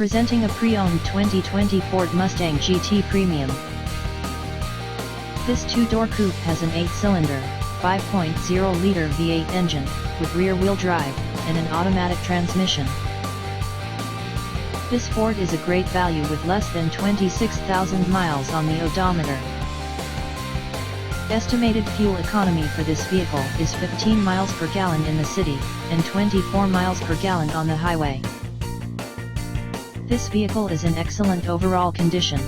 Presenting a pre-owned 2020 Ford Mustang GT Premium. This two-door coupe has an 8-cylinder, 5.0-liter V8 engine, with rear-wheel drive, and an automatic transmission. This Ford is a great value with less than 26,000 miles on the odometer. Estimated fuel economy for this vehicle is 15 miles per gallon in the city, and 24 miles per gallon on the highway. This vehicle is in excellent overall condition.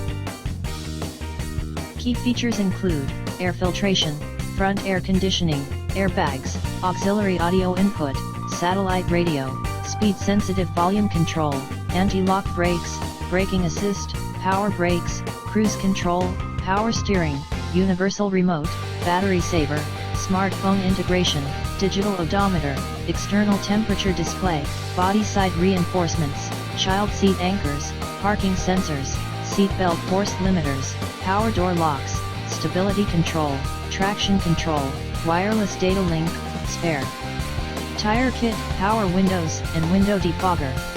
Key features include air filtration, front air conditioning, airbags, auxiliary audio input, satellite radio, speed-sensitive volume control, anti-lock brakes, braking assist, power brakes, cruise control, power steering, universal remote, battery saver, smartphone integration, digital odometer, external temperature display, body side reinforcements, child seat anchors, parking sensors, seat belt force limiters, power door locks, stability control, traction control, wireless data link, spare tire kit, power windows and window defogger.